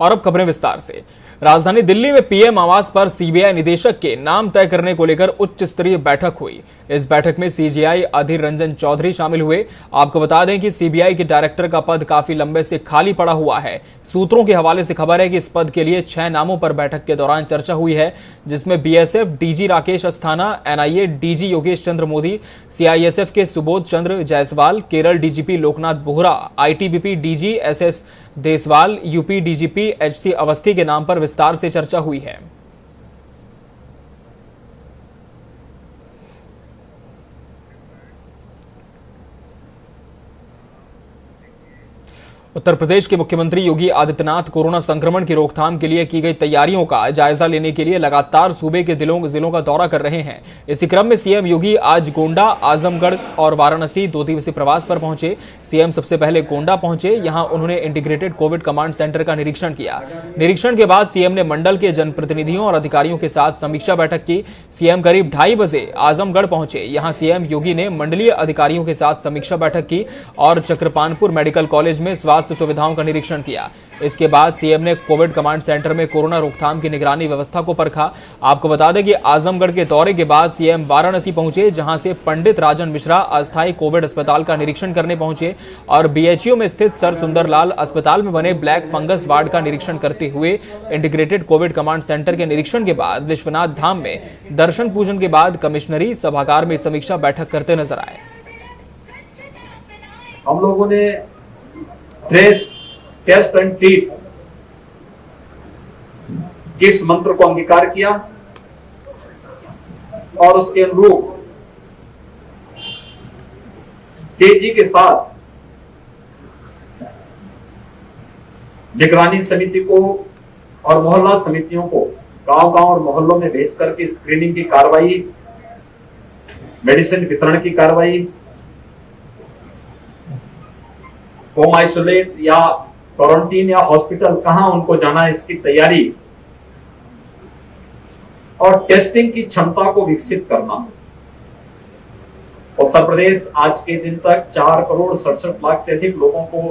और अब खबरें विस्तार से। राजधानी दिल्ली में पीएम आवास पर सीबीआई निदेशक के नाम तय करने को लेकर उच्च स्तरीय बैठक हुई। इस बैठक में सीजेआई अधीर रंजन चौधरी शामिल हुए। आपको बता दें कि सीबीआई के डायरेक्टर का पद काफी लंबे से खाली पड़ा हुआ है। सूत्रों के हवाले से खबर है कि इस पद के लिए 6 नामों पर बैठक के दौरान चर्चा हुई है, जिसमें BSF DG Rakesh Asthana, NIA DG Yogesh Chandra Modi, CISF के Subodh Chandra Jaiswal, Kerala DGP Loknath Bohra, ITBP DG SS Deswal, UP DGP HC Awasthi के नाम पर विस्तार से चर्चा हुई है। उत्तर प्रदेश के मुख्यमंत्री योगी आदित्यनाथ कोरोना संक्रमण की रोकथाम के लिए की गई तैयारियों का जायजा लेने के लिए लगातार सूबे के जिलों का दौरा कर रहे हैं। इसी क्रम में सीएम योगी आज गोंडा, आजमगढ़ और वाराणसी 2 दिवसीय प्रवास पर पहुंचे। सीएम सबसे पहले गोंडा पहुंचे। यहां उन्होंने इंटीग्रेटेड कोविड कमांड सेंटर का निरीक्षण किया। निरीक्षण के बाद सीएम ने मंडल के जनप्रतिनिधियों और अधिकारियों के साथ समीक्षा बैठक की। सीएम करीब 2:30 बजे आजमगढ़ पहुंचे। यहां सीएम योगी ने मंडलीय अधिकारियों के साथ समीक्षा बैठक की और चक्रपानपुर मेडिकल कॉलेज में स्वास्थ्य सुविधाओं का निरीक्षण किया। इसके बाद सीएम ने कोविड कमांड सेंटर में कोरोना रोकथाम की निगरानी व्यवस्था को परखा। आपको बता दें कि आजमगढ़ के दौरे के बाद सीएम वाराणसी पहुंचे, जहां से पंडित राजन मिश्रा अस्थायी कोविड अस्पताल का निरीक्षण करने पहुंचे और बीएचयू में स्थित सर सुंदरलाल अस्पताल में बने ब्लैक फंगस वार्ड का निरीक्षण करते हुए इंटीग्रेटेड कोविड कमांड सेंटर के निरीक्षण के बाद विश्वनाथ धाम में दर्शन पूजन के बाद कमिश्नरी सभागार में समीक्षा बैठक करते नजर आए। हम लोगों ने ट्रेस, टेस्ट एंड ट्रीट किस मंत्र को अंगीकार किया और उसके अनुरूप तेजी के साथ निगरानी समिति को और मोहल्ला समितियों को गांव-गांव और मोहल्लों में भेज करके स्क्रीनिंग की कार्रवाई, मेडिसिन वितरण की कार्रवाई, होम आइसोलेट या क्वारंटीन या हॉस्पिटल कहां उनको जाना है, इसकी तैयारी और टेस्टिंग की क्षमता को विकसित करना। उत्तर प्रदेश आज के दिन तक 4,67,00,000 से अधिक लोगों को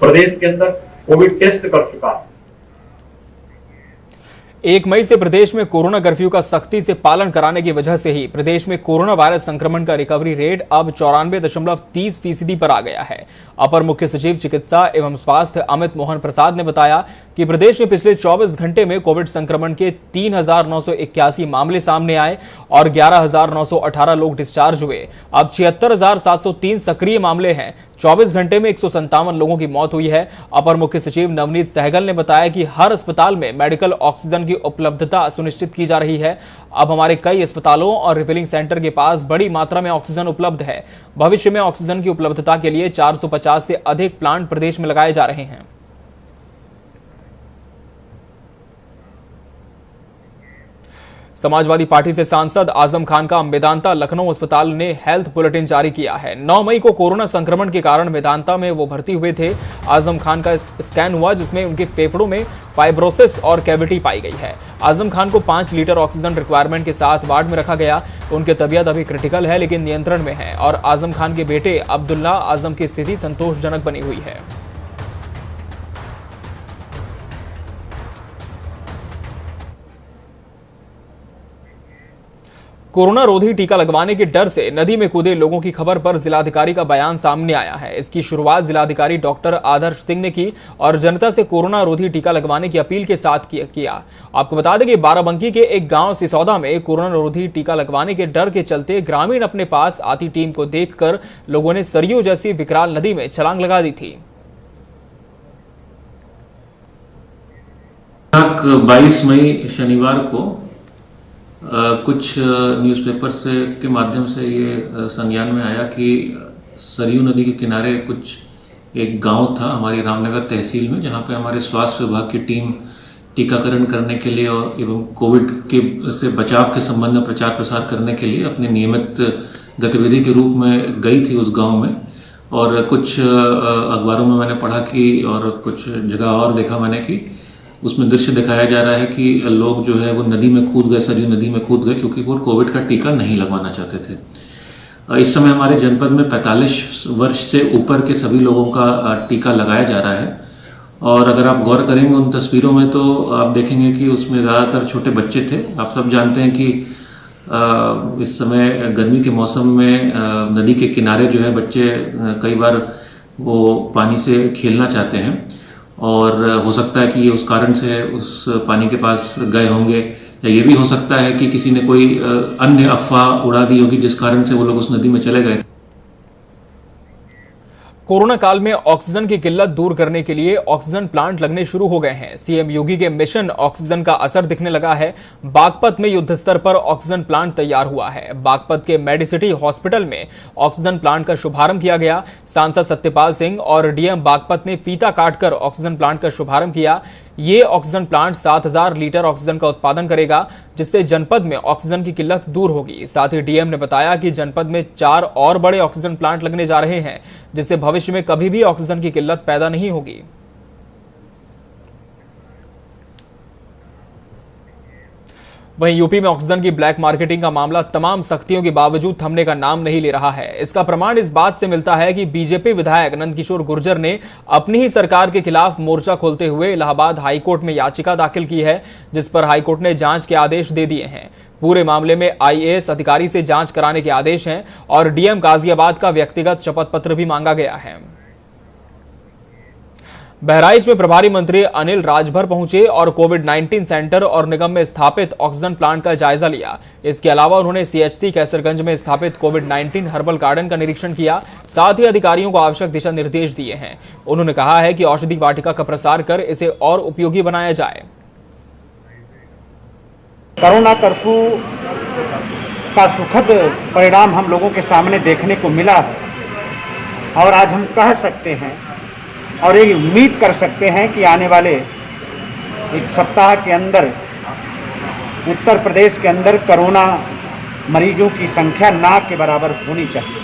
प्रदेश के अंदर कोविड टेस्ट कर चुका है। 1 मई से प्रदेश में कोरोना कर्फ्यू का सख्ती से पालन कराने की वजह से ही प्रदेश में कोरोना वायरस संक्रमण का रिकवरी रेट अब 94.30% पर आ गया है। अपर मुख्य सचिव चिकित्सा एवं स्वास्थ्य अमित मोहन प्रसाद ने बताया कि प्रदेश में पिछले 24 घंटे में कोविड संक्रमण के 3,981 मामले सामने आए और 11,918 लोग डिस्चार्ज हुए। अब 76,703 सक्रिय मामले हैं। 24 घंटे में 157 लोगों की मौत हुई है। अपर मुख्य सचिव नवनीत सहगल ने बताया कि हर अस्पताल में मेडिकल ऑक्सीजन की उपलब्धता सुनिश्चित की जा रही है। अब हमारे कई अस्पतालों और रिफिलिंग सेंटर के पास बड़ी मात्रा में ऑक्सीजन उपलब्ध है। भविष्य में ऑक्सीजन की उपलब्धता के लिए 450 से अधिक प्लांट प्रदेश में लगाए जा रहे हैं। समाजवादी पार्टी से सांसद आजम खान का मेदांता लखनऊ अस्पताल ने हेल्थ बुलेटिन जारी किया है। 9 मई को कोरोना संक्रमण के कारण मेदांता में वो भर्ती हुए थे। आजम खान का स्कैन हुआ, जिसमें उनके फेफड़ों में फाइब्रोसिस और कैविटी पाई गई है। आजम खान को 5 लीटर ऑक्सीजन रिक्वायरमेंट के साथ वार्ड में रखा गया। उनकी तबीयत अभी क्रिटिकल है, लेकिन नियंत्रण में है और आजम खान के बेटे अब्दुल्ला आजम की स्थिति संतोषजनक बनी हुई है। कोरोना रोधी टीका लगवाने के डर से नदी में कूदे लोगों की खबर पर जिलाधिकारी का बयान सामने आया है। इसकी शुरुआत जिलाधिकारी डॉक्टर आदर्श सिंह ने की और जनता से कोरोना रोधी टीका लगवाने की अपील के साथ किया। आपको बता दें कि बाराबंकी के एक गांव सिसौदा में कोरोना रोधी टीका लगवाने के डर के चलते ग्रामीण अपने पास आती टीम को देखकर लोगों ने सरयू जैसी विकराल नदी में छलांग लगा दी थी। 22 मई शनिवार को कुछ न्यूज़पेपर से के माध्यम से ये संज्ञान में आया कि सरयू नदी के किनारे कुछ एक गांव था हमारी रामनगर तहसील में, जहां पे हमारे स्वास्थ्य विभाग की टीम टीकाकरण करने के लिए और एवं कोविड के से बचाव के संबंध में प्रचार प्रसार करने के लिए अपने नियमित गतिविधि के रूप में गई थी उस गाँव में। और कुछ अखबारों में मैंने पढ़ा कि और कुछ जगह और देखा मैंने कि उसमें दृश्य दिखाया जा रहा है कि लोग जो है वो नदी में कूद गए, सरयू नदी में कूद गए, क्योंकि वो कोविड का टीका नहीं लगवाना चाहते थे। इस समय हमारे जनपद में 45 वर्ष से ऊपर के सभी लोगों का टीका लगाया जा रहा है। और अगर आप गौर करेंगे उन तस्वीरों में तो आप देखेंगे कि उसमें ज़्यादातर छोटे बच्चे थे। आप सब जानते हैं कि इस समय गर्मी के मौसम में नदी के किनारे जो है बच्चे कई बार वो पानी से खेलना चाहते हैं और हो सकता है कि उस कारण से उस पानी के पास गए होंगे, या ये भी हो सकता है कि किसी ने कोई अन्य अफवाह उड़ा दी होगी जिस कारण से वो लोग उस नदी में चले गए। कोरोना काल में ऑक्सीजन की किल्लत दूर करने के लिए ऑक्सीजन प्लांट लगने शुरू हो गए हैं। सीएम योगी के मिशन ऑक्सीजन का असर दिखने लगा है। बागपत में युद्ध स्तर पर ऑक्सीजन प्लांट तैयार हुआ है। बागपत के मेडिसिटी हॉस्पिटल में ऑक्सीजन प्लांट का शुभारंभ किया गया। सांसद सत्यपाल सिंह और डीएम बागपत ने फीता काटकर ऑक्सीजन प्लांट का शुभारंभ किया। ये ऑक्सीजन प्लांट 7000 लीटर ऑक्सीजन का उत्पादन करेगा, जिससे जनपद में ऑक्सीजन की किल्लत दूर होगी। साथ ही डीएम ने बताया कि जनपद में 4 और बड़े ऑक्सीजन प्लांट लगने जा रहे हैं, जिससे भविष्य में कभी भी ऑक्सीजन की किल्लत पैदा नहीं होगी। वहीं यूपी में ऑक्सीजन की ब्लैक मार्केटिंग का मामला तमाम सख्तियों के बावजूद थमने का नाम नहीं ले रहा है। इसका प्रमाण इस बात से मिलता है कि बीजेपी विधायक नंदकिशोर गुर्जर ने अपनी ही सरकार के खिलाफ मोर्चा खोलते हुए इलाहाबाद हाईकोर्ट में याचिका दाखिल की है, जिस पर हाईकोर्ट ने जांच के आदेश दे दिए हैं। पूरे मामले में आईएएस अधिकारी से जांच कराने के आदेश हैं और डीएम गाजियाबाद का व्यक्तिगत शपथ पत्र भी मांगा गया है। बहराइच में प्रभारी मंत्री अनिल राजभर पहुंचे और कोविड-19 सेंटर और निगम में स्थापित ऑक्सीजन प्लांट का जायजा लिया। इसके अलावा उन्होंने सीएचसी कैसरगंज में स्थापित कोविड-19 हर्बल गार्डन का निरीक्षण किया। साथ ही अधिकारियों को आवश्यक दिशा निर्देश दिए हैं। उन्होंने कहा है कि औषधि वाटिका का प्रसार कर इसे और उपयोगी बनाया जाए। कोरोना कर्फ्यू का सुखद परिणाम हम लोगों के सामने देखने को मिला है और आज हम कह सकते हैं और ये उम्मीद कर सकते हैं कि आने वाले एक सप्ताह के अंदर उत्तर प्रदेश के अंदर कोरोना मरीजों की संख्या ना के बराबर होनी चाहिए।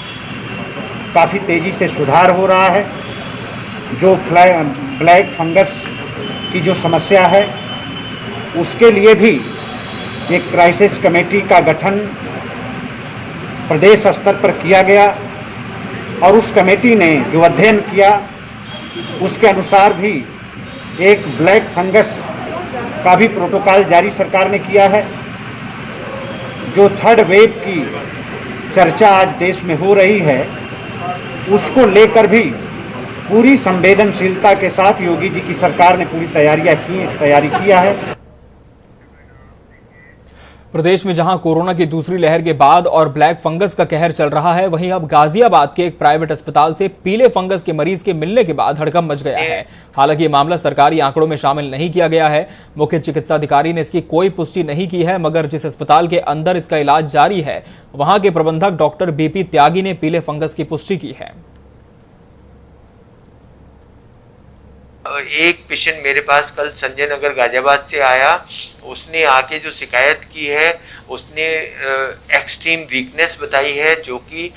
काफ़ी तेज़ी से सुधार हो रहा है। जो ब्लैक फंगस की जो समस्या है उसके लिए भी एक क्राइसिस कमेटी का गठन प्रदेश स्तर पर किया गया और उस कमेटी ने जो अध्ययन किया उसके अनुसार भी एक ब्लैक फंगस का भी प्रोटोकॉल जारी सरकार ने किया है। जो थर्ड वेव की चर्चा आज देश में हो रही है उसको लेकर भी पूरी संवेदनशीलता के साथ योगी जी की सरकार ने पूरी तैयारी किया है। प्रदेश में जहां कोरोना की दूसरी लहर के बाद और ब्लैक फंगस का कहर चल रहा है, वहीं अब गाजियाबाद के एक प्राइवेट अस्पताल से पीले फंगस के मरीज के मिलने के बाद हड़कंप मच गया है। हालांकि ये मामला सरकारी आंकड़ों में शामिल नहीं किया गया है। मुख्य चिकित्सा अधिकारी ने इसकी कोई पुष्टि नहीं की है, मगर जिस अस्पताल के अंदर इसका इलाज जारी है वहां के प्रबंधक डॉक्टर बीपी त्यागी ने पीले फंगस की पुष्टि की है। एक पेशेंट मेरे पास कल संजय नगर गाजियाबाद से आया। उसने आके जो शिकायत की है उसने एक्सट्रीम वीकनेस बताई है, जो कि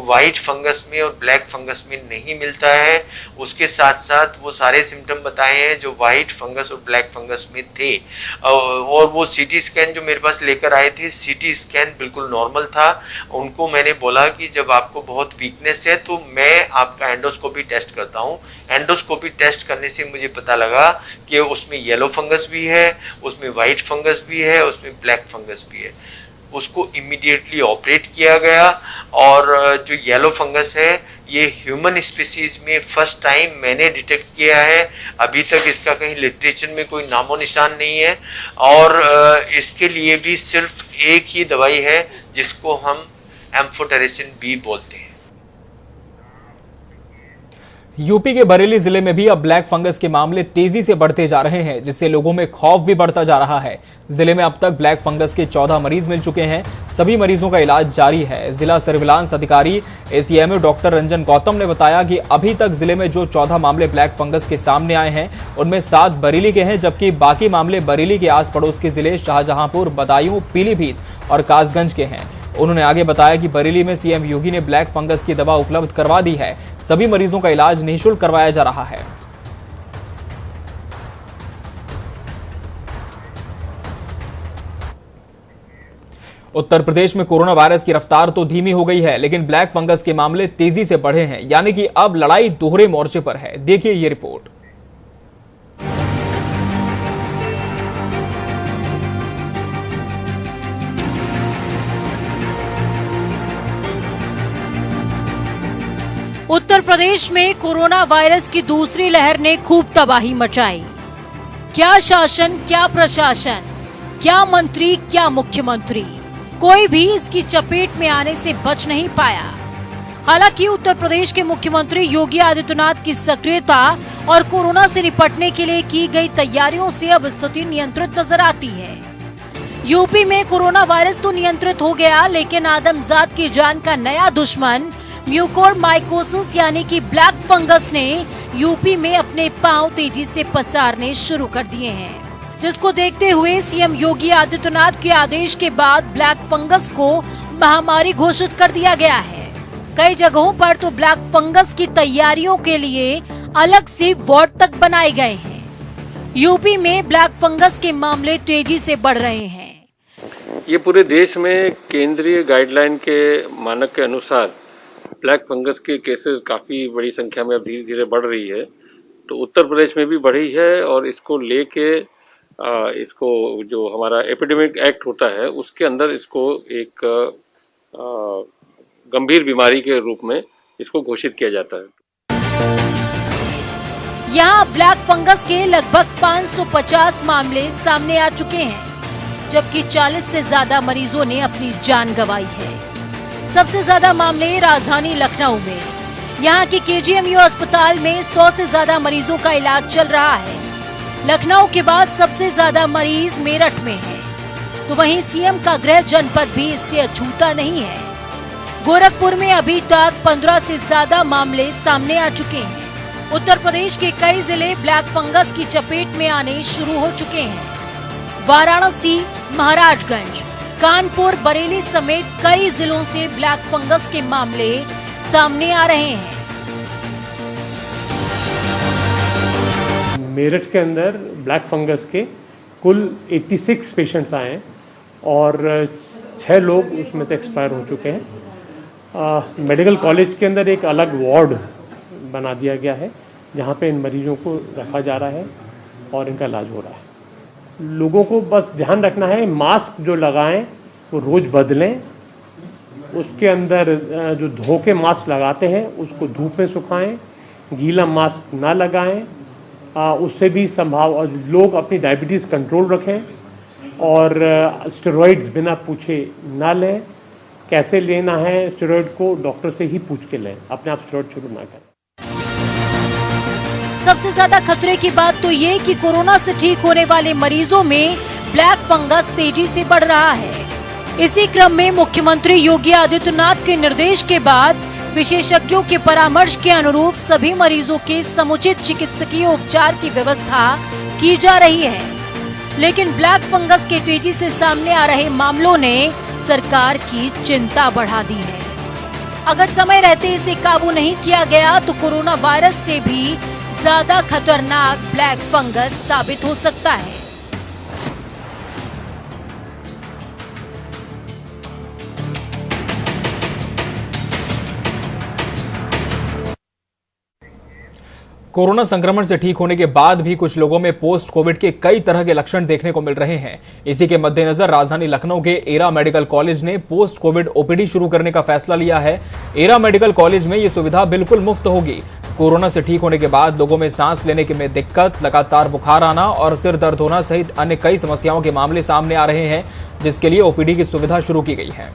वाइट फंगस में और ब्लैक फंगस में नहीं मिलता है। उसके साथ साथ वो सारे सिम्टम बताए हैं जो वाइट फंगस और ब्लैक फंगस में थे। और वो सीटी स्कैन जो मेरे पास लेकर आए थे, सीटी स्कैन बिल्कुल नॉर्मल था। उनको मैंने बोला कि जब आपको बहुत वीकनेस है तो मैं आपका एंडोस्कोपी टेस्ट करता हूँ। एंडोस्कोपी टेस्ट करने से मुझे पता लगा कि उसमें येलो फंगस भी है, उसमें वाइट फंगस भी है, उसमें ब्लैक फंगस भी है। उसको इमीडिएटली ऑपरेट किया गया और जो येलो फंगस है ये ह्यूमन स्पीसीज में फर्स्ट टाइम मैंने डिटेक्ट किया है। अभी तक इसका कहीं लिटरेचर में कोई नामो निशान नहीं है और इसके लिए भी सिर्फ एक ही दवाई है जिसको हम एम्फोटेरेसिन बी बोलते हैं। यूपी के बरेली जिले में भी अब ब्लैक फंगस के मामले तेजी से बढ़ते जा रहे हैं, जिससे लोगों में खौफ भी बढ़ता जा रहा है। जिले में अब तक ब्लैक फंगस के 14 मरीज मिल चुके हैं। सभी मरीजों का इलाज जारी है। जिला सर्विलांस अधिकारी एसीएमओ डॉक्टर रंजन गौतम ने बताया कि अभी तक जिले में जो 14 मामले ब्लैक फंगस के सामने आए हैं उनमें 7 बरेली के हैं, जबकि बाकी मामले बरेली के आस पड़ोस के जिले शाहजहांपुर, बदायूं, पीलीभीत और कासगंज के हैं। उन्होंने आगे बताया कि बरेली में सीएम योगी ने ब्लैक फंगस की दवा उपलब्ध करवा दी है। सभी मरीजों का इलाज निःशुल्क करवाया जा रहा है। उत्तर प्रदेश में कोरोना वायरस की रफ्तार तो धीमी हो गई है, लेकिन ब्लैक फंगस के मामले तेजी से बढ़े हैं, यानी कि अब लड़ाई दोहरे मोर्चे पर है। देखिए ये रिपोर्ट। उत्तर प्रदेश में कोरोना वायरस की दूसरी लहर ने खूब तबाही मचाई। क्या शासन, क्या प्रशासन, क्या मंत्री, क्या मुख्यमंत्री, कोई भी इसकी चपेट में आने से बच नहीं पाया। हालांकि उत्तर प्रदेश के मुख्यमंत्री योगी आदित्यनाथ की सक्रियता और कोरोना से निपटने के लिए की गई तैयारियों से अब स्थिति नियंत्रित नजर आती है। यूपी में कोरोना वायरस तो नियंत्रित हो गया, लेकिन आदमजात की जान का नया दुश्मन म्यूकोरमाइकोसिस यानी कि ब्लैक फंगस ने यूपी में अपने पांव तेजी से पसारने शुरू कर दिए हैं, जिसको देखते हुए सीएम योगी आदित्यनाथ के आदेश के बाद ब्लैक फंगस को महामारी घोषित कर दिया गया है। कई जगहों पर तो ब्लैक फंगस की तैयारियों के लिए अलग से वार्ड तक बनाए गए हैं। यूपी में ब्लैक फंगस के मामले तेजी से बढ़ रहे हैं। ये पूरे देश में केंद्रीय गाइडलाइन के मानक के अनुसार ब्लैक फंगस के केसेस काफी बड़ी संख्या में अब धीरे धीरे बढ़ रही है, तो उत्तर प्रदेश में भी बढ़ी है और इसको लेके इसको जो हमारा एपिडेमिक एक्ट होता है उसके अंदर इसको एक गंभीर बीमारी के रूप में इसको घोषित किया जाता है। यहाँ ब्लैक फंगस के लगभग 550 मामले सामने आ चुके हैं, जबकि 40 से ज्यादा मरीजों ने अपनी जान गंवाई है। सबसे ज्यादा मामले राजधानी लखनऊ में। यहाँ के केजीएमयू अस्पताल में 100 से ज्यादा मरीजों का इलाज चल रहा है। लखनऊ के बाद सबसे ज्यादा मरीज मेरठ में है, तो वहीं सीएम का गृह जनपद भी इससे अछूता नहीं है। गोरखपुर में अभी तक 15 से ज्यादा मामले सामने आ चुके हैं। उत्तर प्रदेश के कई जिले ब्लैक फंगस की चपेट में आने शुरू हो चुके हैं। वाराणसी, महाराजगंज, कानपुर, बरेली समेत कई जिलों से ब्लैक फंगस के मामले सामने आ रहे हैं। मेरठ के अंदर ब्लैक फंगस के कुल 86 पेशेंट्स आए हैं और 6 लोग उसमें से एक्सपायर हो चुके हैं। मेडिकल कॉलेज के अंदर एक अलग वार्ड बना दिया गया है जहाँ पे इन मरीजों को रखा जा रहा है और इनका इलाज हो रहा है। लोगों को बस ध्यान रखना है, मास्क जो लगाएं वो रोज बदलें। उसके अंदर जो धो के मास्क लगाते हैं उसको धूप में सुखाएं, गीला मास्क ना लगाएं, उससे भी संभाव। और लोग अपनी डायबिटीज़ कंट्रोल रखें और स्टेरॉइड्स बिना पूछे ना लें। कैसे लेना है स्टेरॉइड को डॉक्टर से ही पूछ के लें, अपने आप स्टेरॉइड शुरू ना करें। सबसे ज्यादा खतरे की बात तो ये कि कोरोना से ठीक होने वाले मरीजों में ब्लैक फंगस तेजी से बढ़ रहा है। इसी क्रम में मुख्यमंत्री योगी आदित्यनाथ के निर्देश के बाद विशेषज्ञों के परामर्श के अनुरूप सभी मरीजों के समुचित चिकित्सकीय उपचार की व्यवस्था की जा रही है। लेकिन ब्लैक फंगस के तेजी से सामने आ रहे मामलों ने सरकार की चिंता बढ़ा दी है। अगर समय रहते इसे काबू नहीं किया गया तो कोरोना वायरस से भी ज्यादा खतरनाक ब्लैक फंगस साबित हो सकता है। कोरोना संक्रमण से ठीक होने के बाद भी कुछ लोगों में पोस्ट कोविड के कई तरह के लक्षण देखने को मिल रहे हैं। इसी के मद्देनजर राजधानी लखनऊ के एरा मेडिकल कॉलेज ने पोस्ट कोविड ओपीडी शुरू करने का फैसला लिया है। एरा मेडिकल कॉलेज में ये सुविधा बिल्कुल मुफ्त होगी। कोरोना से ठीक होने के बाद लोगों में सांस लेने में दिक्कत, लगातार बुखार आना और सिर दर्द होना सहित अन्य कई समस्याओं के मामले सामने आ रहे हैं, जिसके लिए ओपीडी की सुविधा शुरू की गई है।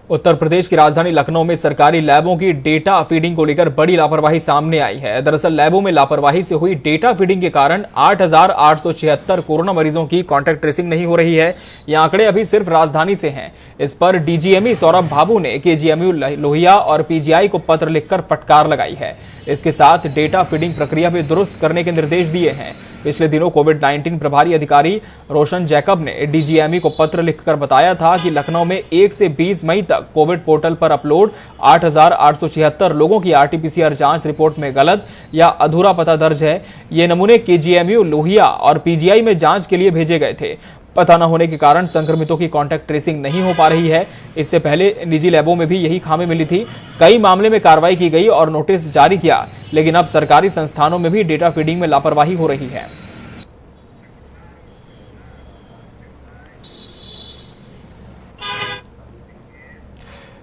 उत्तर प्रदेश की राजधानी लखनऊ में सरकारी लैबों की डेटा फीडिंग को लेकर बड़ी लापरवाही सामने आई है। दरअसल लैबों में लापरवाही से हुई डेटा फीडिंग के कारण 8,876 कोरोना मरीजों की कॉन्टैक्ट ट्रेसिंग नहीं हो रही है। ये आंकड़े अभी सिर्फ राजधानी से हैं। इस पर डीजीएमई सौरभ बाबू ने केजीएमयू लोहिया और पीजीआई को पत्र लिखकर फटकार लगाई है। इसके साथ डेटा फीडिंग प्रक्रिया भी दुरुस्त करने के निर्देश दिए हैं। पिछले दिनों कोविड-19 प्रभारी अधिकारी रोशन जैकब ने डीजीएमई को पत्र लिखकर बताया था कि लखनऊ में 1 से 20 मई तक कोविड पोर्टल पर अपलोड 8,876 लोगों की आरटीपीसीआर जांच रिपोर्ट में गलत या अधूरा पता दर्ज है। ये नमूने केजीएमयू, लोहिया और पीजीआई में जांच के लिए भेजे गए थे। पता न होने के कारण संक्रमितों की कांटेक्ट ट्रेसिंग नहीं हो पा रही है। इससे पहले निजी लैबों में भी यही खामी मिली थी। कई मामले में कार्रवाई की गई और नोटिस जारी किया, लेकिन अब सरकारी संस्थानों में भी डेटा फीडिंग में लापरवाही हो रही है।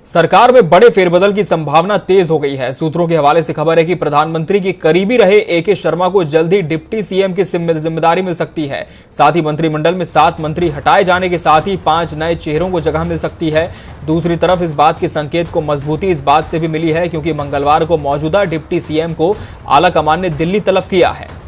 सरकार में बड़े फेरबदल की संभावना तेज हो गई है। सूत्रों के हवाले से खबर है कि प्रधानमंत्री के करीबी रहे एके शर्मा को जल्द ही डिप्टी सीएम की जिम्मेदारी मिल सकती है। साथ ही मंत्रिमंडल में 7 मंत्री हटाए जाने के साथ ही 5 नए चेहरों को जगह मिल सकती है। दूसरी तरफ इस बात के संकेत को मजबूती इस बात से भी मिली है क्योंकि मंगलवार को मौजूदा डिप्टी सीएम को आला कमान ने दिल्ली तलब किया है।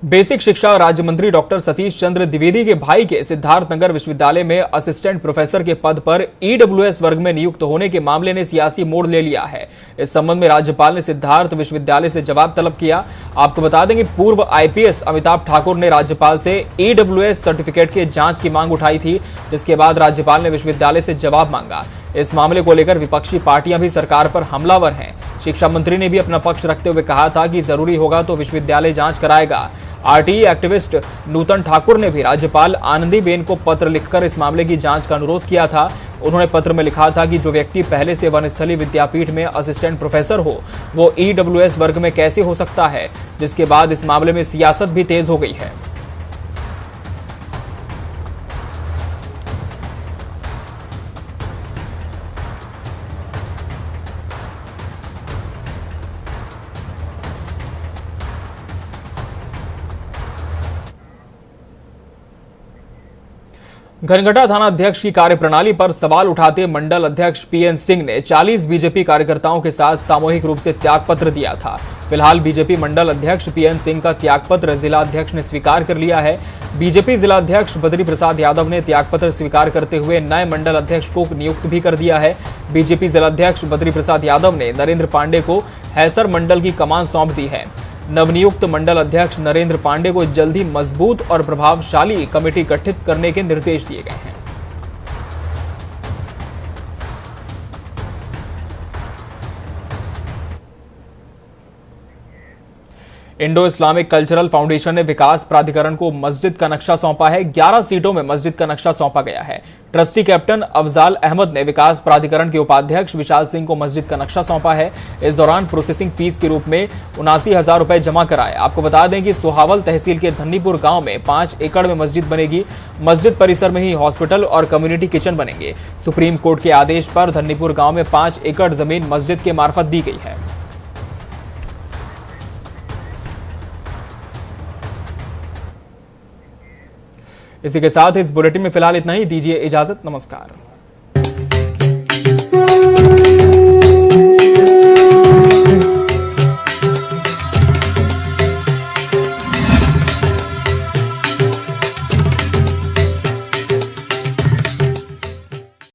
बेसिक शिक्षा राज्य मंत्री डॉक्टर सतीश चंद्र द्विवेदी के भाई के सिद्धार्थनगर विश्वविद्यालय में असिस्टेंट प्रोफेसर के पद पर ईडब्ल्यूएस वर्ग में नियुक्त होने के मामले ने सियासी मोड़ ले लिया है। इस संबंध में राज्यपाल ने सिद्धार्थ विश्वविद्यालय से जवाब तलब किया। आपको बता दें कि पूर्व आईपीएस अमिताभ ठाकुर ने राज्यपाल से ईडब्ल्यूएस सर्टिफिकेट के जांच की मांग उठाई थी, जिसके बाद राज्यपाल ने विश्वविद्यालय से जवाब मांगा। इस मामले को लेकर विपक्षी पार्टियां भी सरकार पर हमलावर हैं। शिक्षा मंत्री ने भी अपना पक्ष रखते हुए कहा था कि जरूरी होगा तो विश्वविद्यालय जांच कराएगा। आरटीई एक्टिविस्ट नूतन ठाकुर ने भी राज्यपाल आनंदीबेन को पत्र लिखकर इस मामले की जांच का अनुरोध किया था। उन्होंने पत्र में लिखा था कि जो व्यक्ति पहले से वनस्थली विद्यापीठ में असिस्टेंट प्रोफेसर हो वो ईडब्ल्यूएस वर्ग में कैसे हो सकता है, जिसके बाद इस मामले में सियासत भी तेज हो गई है। घनघटा थाना अध्यक्ष की कार्यप्रणाली पर सवाल उठाते मंडल अध्यक्ष पीएन सिंह ने 40 बीजेपी कार्यकर्ताओं के साथ सामूहिक रूप से त्यागपत्र दिया था। फिलहाल बीजेपी मंडल अध्यक्ष पीएन सिंह का त्यागपत्र जिला अध्यक्ष ने स्वीकार कर लिया है। बीजेपी जिला अध्यक्ष बद्री प्रसाद यादव ने त्यागपत्र स्वीकार करते हुए नए मंडल अध्यक्ष को नियुक्त भी कर दिया है। बीजेपी जिला अध्यक्ष बद्री प्रसाद यादव ने नरेंद्र पांडे को हैसर मंडल की कमान सौंप दी है। नवनियुक्त मंडल अध्यक्ष नरेंद्र पांडे को जल्द ही मजबूत और प्रभावशाली कमेटी गठित करने के निर्देश दिए गए हैं। इंडो इस्लामिक कल्चरल फाउंडेशन ने विकास प्राधिकरण को मस्जिद का नक्शा सौंपा है। 11 सीटों में मस्जिद का नक्शा सौंपा गया है। ट्रस्टी कैप्टन अफजाल अहमद ने विकास प्राधिकरण के उपाध्यक्ष विशाल सिंह को मस्जिद का नक्शा सौंपा है। इस दौरान प्रोसेसिंग फीस के रूप में 79,000 रुपए जमा कराए। आपको बता दें कि सोहावल तहसील के धन्नीपुर गांव में 5 एकड़ में मस्जिद बनेगी। मस्जिद परिसर में ही हॉस्पिटल और कम्युनिटी किचन बनेंगे। सुप्रीम कोर्ट के आदेश पर धन्नीपुर गांव में 5 एकड़ जमीन मस्जिद के मार्फत दी गई है। इसी के साथ इस बुलेटिन में फिलहाल इतना ही। दीजिए इजाजत। नमस्कार।